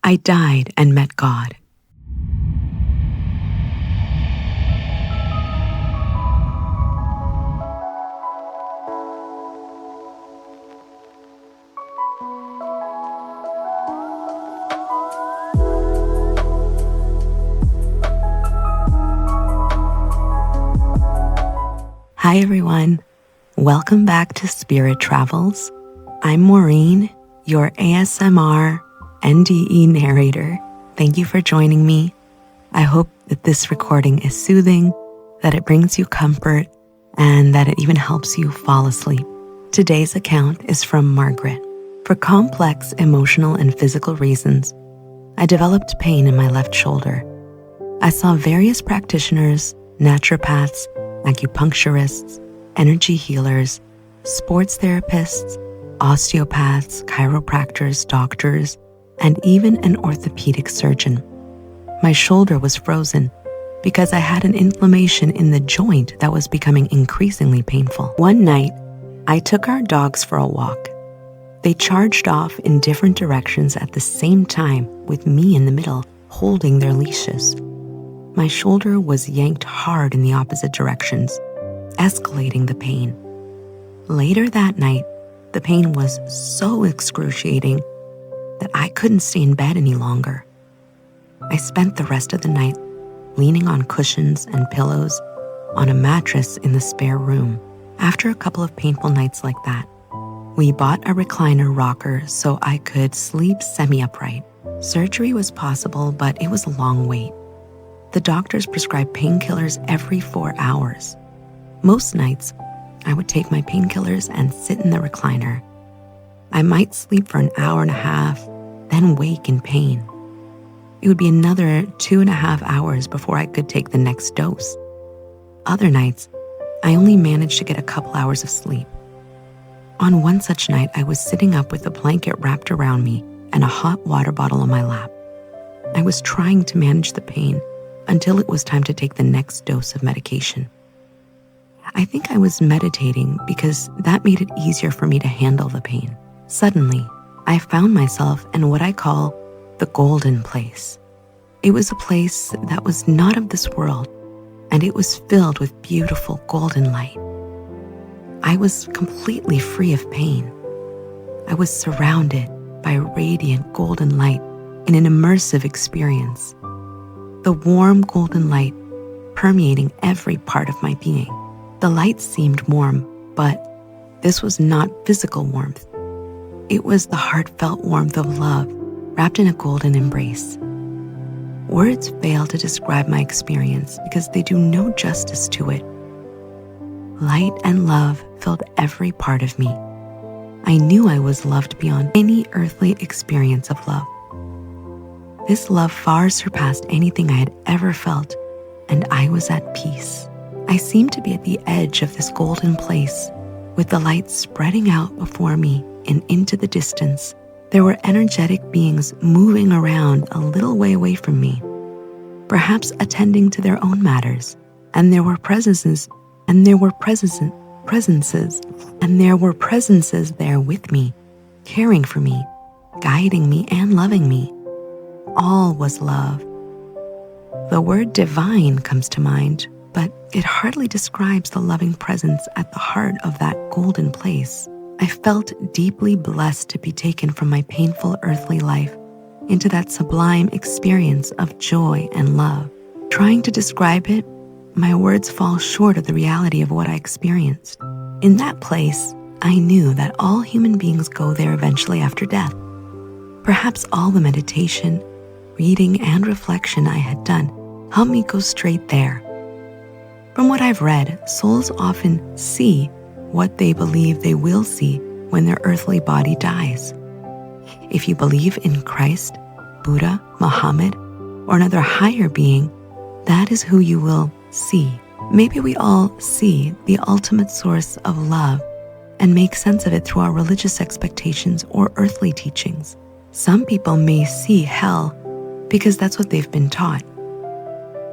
I died and met God. Hi everyone, welcome back to Spirit Travels. I'm Maureen, your ASMR NDE narrator. Thank you for joining me. I hope that this recording is soothing, that it brings you comfort, and that it even helps you fall asleep. Today's account is from Margaret. For complex emotional and physical reasons, I developed pain in my left shoulder. I saw various practitioners, naturopaths, acupuncturists, energy healers, sports therapists, osteopaths, chiropractors, doctors, and even an orthopedic surgeon. My shoulder was frozen because I had an inflammation in the joint that was becoming increasingly painful. One night, I took our dogs for a walk. They charged off in different directions at the same time, with me in the middle, holding their leashes. My shoulder was yanked hard in the opposite directions, escalating the pain. Later that night, the pain was so excruciating that I couldn't stay in bed any longer. I spent the rest of the night leaning on cushions and pillows on a mattress in the spare room. After a couple of painful nights like that, we bought a recliner rocker so I could sleep semi-upright. Surgery was possible, but it was a long wait. The doctors prescribed painkillers every 4 hours. Most nights, I would take my painkillers and sit in the recliner. I might sleep for an hour and a half, then wake in pain. It would be another 2.5 hours before I could take the next dose. Other nights, I only managed to get a couple hours of sleep. On one such night, I was sitting up with a blanket wrapped around me and a hot water bottle on my lap. I was trying to manage the pain until it was time to take the next dose of medication. I think I was meditating because that made it easier for me to handle the pain. Suddenly, I found myself in what I call the golden place. It was a place that was not of this world, and it was filled with beautiful golden light. I was completely free of pain. I was surrounded by radiant golden light in an immersive experience. The warm golden light permeating every part of my being. The light seemed warm, but this was not physical warmth. It was the heartfelt warmth of love wrapped in a golden embrace. Words fail to describe my experience because they do no justice to it. Light and love filled every part of me. I knew I was loved beyond any earthly experience of love. This love far surpassed anything I had ever felt, and I was at peace. I seemed to be at the edge of this golden place, with the light spreading out before me and into the distance. There were energetic beings moving around a little way away from me, perhaps attending to their own matters, and there were presences there with me, caring for me, guiding me, and loving me. All was love. The word divine comes to mind, but it hardly describes the loving presence at the heart of that golden place. I felt deeply blessed to be taken from my painful earthly life into that sublime experience of joy and love. Trying to describe it, my words fall short of the reality of what I experienced. In that place, I knew that all human beings go there eventually after death. Perhaps all the meditation, reading, and reflection I had done helped me go straight there. From what I've read, souls often see what they believe they will see when their earthly body dies. If you believe in Christ, Buddha, Muhammad, or another higher being, that is who you will see. Maybe we all see the ultimate source of love and make sense of it through our religious expectations or earthly teachings. Some people may see hell because that's what they've been taught.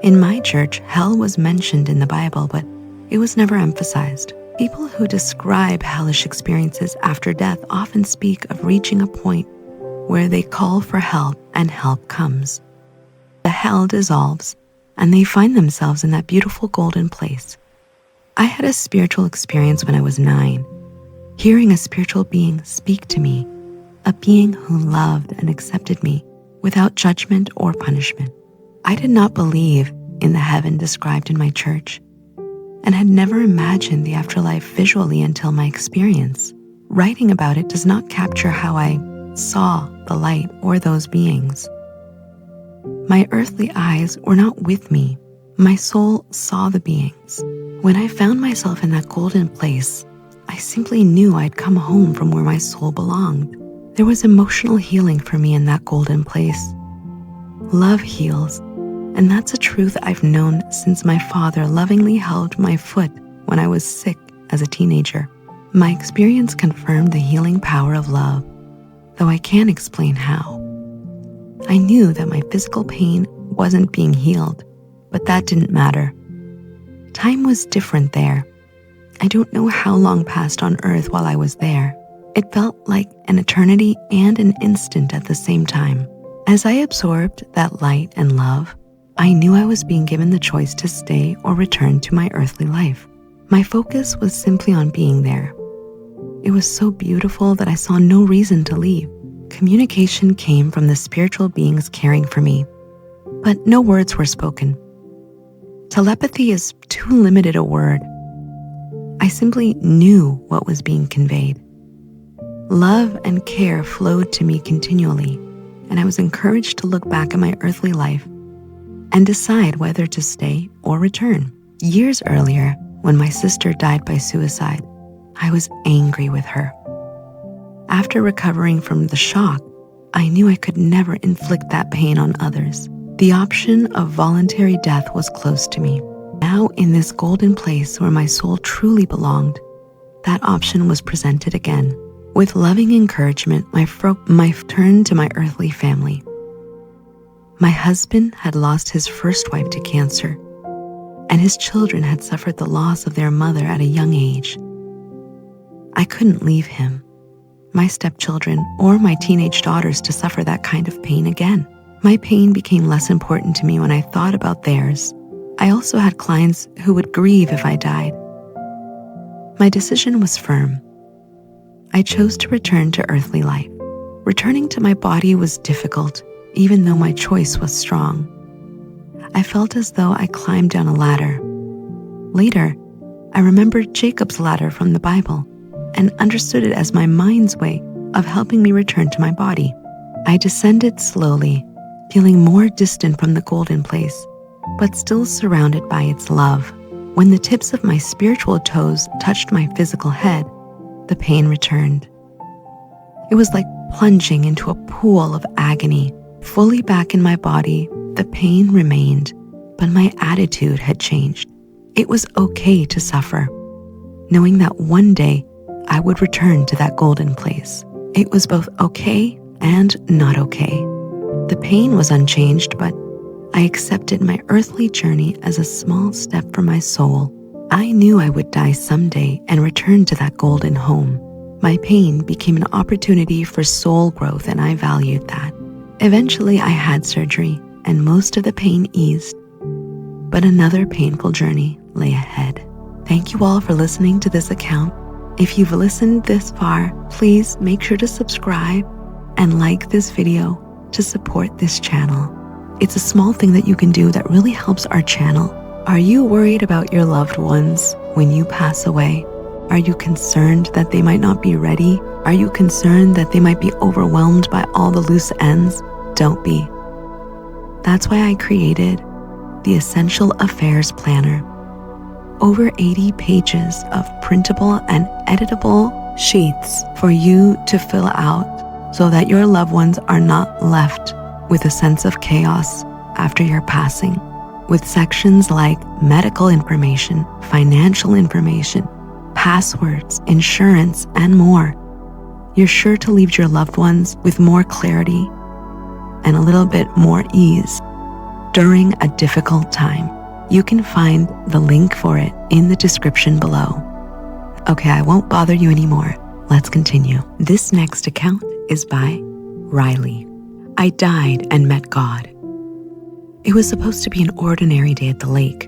In my church, hell was mentioned in the Bible, but it was never emphasized. People who describe hellish experiences after death often speak of reaching a point where they call for help and help comes. The hell dissolves and they find themselves in that beautiful golden place. I had a spiritual experience when I was 9, hearing a spiritual being speak to me, a being who loved and accepted me without judgment or punishment. I did not believe in the heaven described in my church and had never imagined the afterlife visually until my experience. Writing about it does not capture how I saw the light or those beings. My earthly eyes were not with me. My soul saw the beings. When I found myself in that golden place, I simply knew I'd come home from where my soul belonged. There was emotional healing for me in that golden place. Love heals, and that's a truth I've known since my father lovingly held my foot when I was sick as a teenager. My experience confirmed the healing power of love, though I can't explain how. I knew that my physical pain wasn't being healed, but that didn't matter. Time was different there. I don't know how long passed on earth while I was there. It felt like an eternity and an instant at the same time. As I absorbed that light and love, I knew I was being given the choice to stay or return to my earthly life. My focus was simply on being there. It was so beautiful that I saw no reason to leave. Communication came from the spiritual beings caring for me, but no words were spoken. Telepathy is too limited a word. I simply knew what was being conveyed. Love and care flowed to me continually, and I was encouraged to look back at my earthly life and decide whether to stay or return. Years earlier, when my sister died by suicide, I was angry with her. After recovering from the shock, I knew I could never inflict that pain on others. The option of voluntary death was close to me. Now, in this golden place where my soul truly belonged, that option was presented again. With loving encouragement, my turn to my earthly family. My husband had lost his first wife to cancer, and his children had suffered the loss of their mother at a young age. I couldn't leave him, my stepchildren, or my teenage daughters to suffer that kind of pain again. My pain became less important to me when I thought about theirs. I also had clients who would grieve if I died. My decision was firm. I chose to return to earthly life. Returning to my body was difficult, even though my choice was strong. I felt as though I climbed down a ladder. Later, I remembered Jacob's ladder from the Bible and understood it as my mind's way of helping me return to my body. I descended slowly, feeling more distant from the golden place, but still surrounded by its love. When the tips of my spiritual toes touched my physical head, the pain returned. It was like plunging into a pool of agony. Fully back in my body, the pain remained, but my attitude had changed. It was okay to suffer, knowing that one day I would return to that golden place. It was both okay and not okay. The pain was unchanged, but I accepted my earthly journey as a small step for my soul. I knew I would die someday and return to that golden home. My pain became an opportunity for soul growth, and I valued that. Eventually, I had surgery, and most of the pain eased, but another painful journey lay ahead. Thank you all for listening to this account. If you've listened this far, please make sure to subscribe and like this video to support this channel. It's a small thing that you can do that really helps our channel. Are you worried about your loved ones when you pass away? Are you concerned that they might not be ready? Are you concerned that they might be overwhelmed by all the loose ends? Don't be. That's why I created the Essential Affairs Planner. Over 80 pages of printable and editable sheets for you to fill out so that your loved ones are not left with a sense of chaos after your passing. With sections like medical information, financial information, passwords, insurance, and more. You're sure to leave your loved ones with more clarity and a little bit more ease during a difficult time. You can find the link for it in the description below. Okay, I won't bother you anymore. Let's continue. This next account is by Riley. I died and met God. It was supposed to be an ordinary day at the lake.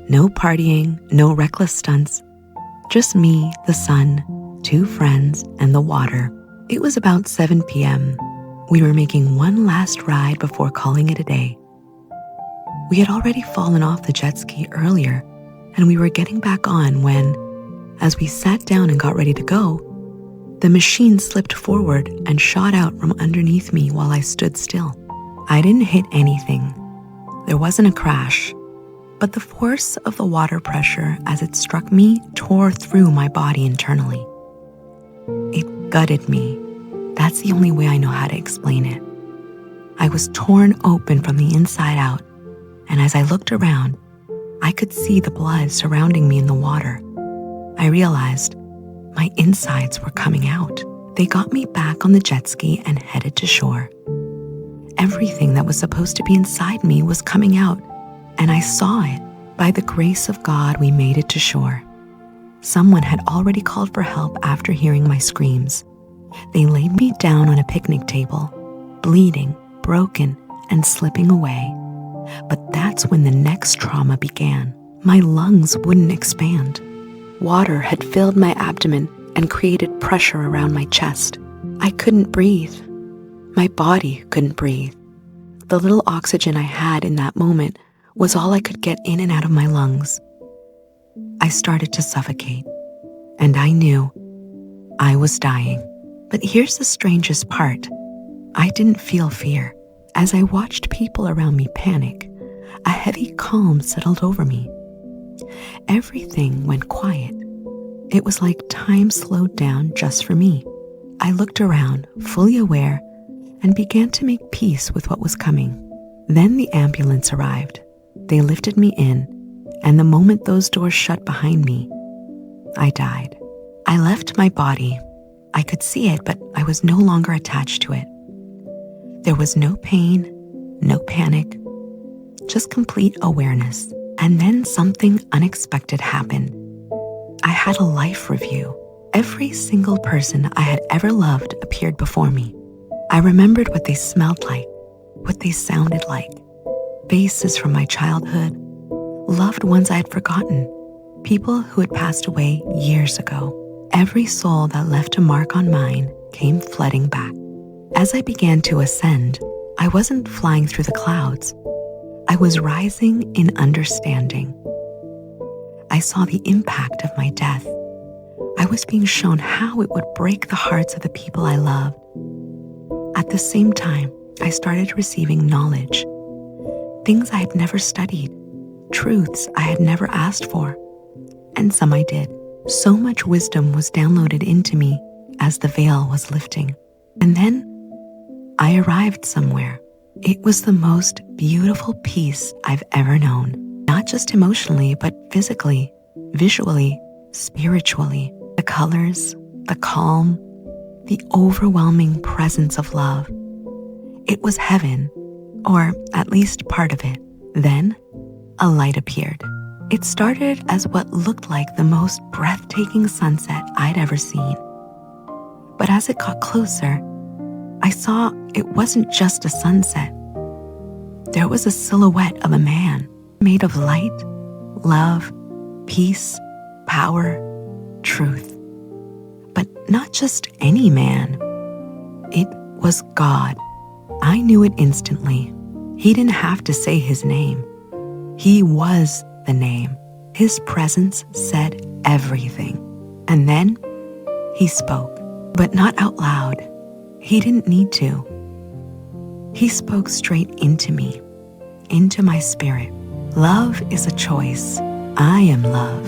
No partying, no reckless stunts. Just me, the sun, 2 friends, and the water. It was about 7 p.m. We were making one last ride before calling it a day. We had already fallen off the jet ski earlier, and we were getting back on when, as we sat down and got ready to go, the machine slipped forward and shot out from underneath me while I stood still. I didn't hit anything. There wasn't a crash, but the force of the water pressure as it struck me tore through my body internally. It gutted me. That's the only way I know how to explain it. I was torn open from the inside out, and as I looked around, I could see the blood surrounding me in the water. I realized my insides were coming out. They got me back on the jet ski and headed to shore. Everything that was supposed to be inside me was coming out, and I saw it. By the grace of God, we made it to shore. Someone had already called for help after hearing my screams. They laid me down on a picnic table, bleeding, broken, and slipping away. But that's when the next trauma began. My lungs wouldn't expand. Water had filled my abdomen and created pressure around my chest. I couldn't breathe. My body couldn't breathe. The little oxygen I had in that moment was all I could get in and out of my lungs. I started to suffocate, and I knew I was dying. But here's the strangest part. I didn't feel fear. As I watched people around me panic, a heavy calm settled over me. Everything went quiet. It was like time slowed down just for me. I looked around, fully aware, and began to make peace with what was coming. Then the ambulance arrived. They lifted me in, and the moment those doors shut behind me, I died. I left my body. I could see it, but I was no longer attached to it. There was no pain, no panic, just complete awareness. And then something unexpected happened. I had a life review. Every single person I had ever loved appeared before me. I remembered what they smelled like, what they sounded like, faces from my childhood, loved ones I had forgotten, people who had passed away years ago. Every soul that left a mark on mine came flooding back. As I began to ascend, I wasn't flying through the clouds. I was rising in understanding. I saw the impact of my death. I was being shown how it would break the hearts of the people I loved. At the same time, I started receiving knowledge, things I had never studied, truths I had never asked for, and some I did. So much wisdom was downloaded into me as the veil was lifting. And then I arrived somewhere. It was the most beautiful peace I've ever known, not just emotionally, but physically, visually, spiritually. The colors, the calm, the overwhelming presence of love. It was heaven, or at least part of it. Then, a light appeared. It started as what looked like the most breathtaking sunset I'd ever seen. But as it got closer, I saw it wasn't just a sunset. There was a silhouette of a man made of light, love, peace, power, truth. But not just any man. It was God. I knew it instantly. He didn't have to say his name. He was the name. His presence said everything. And then he spoke, but not out loud. He didn't need to. He spoke straight into me, into my spirit. Love is a choice. I am love.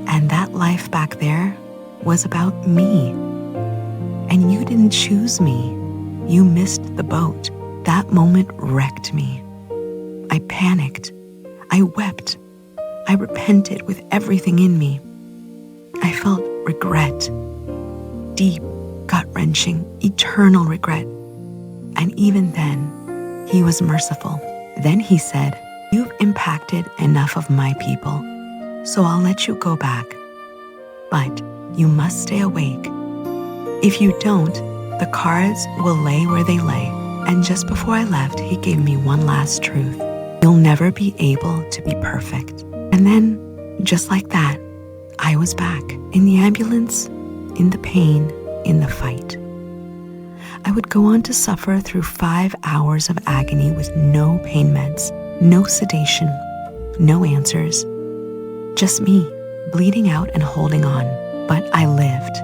And that life back there was about me. And you didn't choose me. You missed the boat. That moment wrecked me. I panicked. I wept. I repented with everything in me. I felt regret. Deep, gut-wrenching, eternal regret. And even then, he was merciful. Then he said, "You've impacted enough of my people, so I'll let you go back. But you must stay awake. If you don't, The cards will lay where they lay, and just before I left, he gave me one last truth. You'll never be able to be perfect. And then, just like that, I was back in the ambulance, in the pain, in the fight. I would go on to suffer through 5 hours of agony with no pain meds, no sedation, no answers. Just me, bleeding out and holding on. But I lived.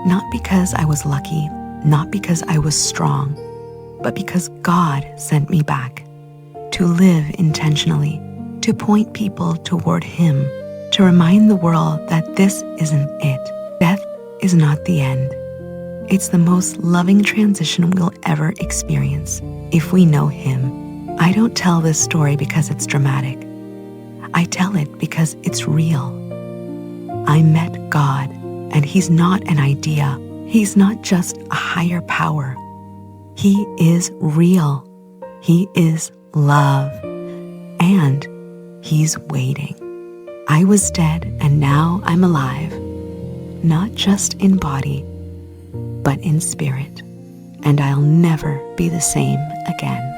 Not because I was lucky, not because I was strong, but because God sent me back to live intentionally, to point people toward Him, to remind the world that this isn't it. Death is not the end. It's the most loving transition we'll ever experience if we know Him. I don't tell this story because it's dramatic. I tell it because it's real. I met God, and He's not an idea. He's not just a higher power. He is real. He is love. And He's waiting. I was dead, and now I'm alive. Not just in body, but in spirit. And I'll never be the same again.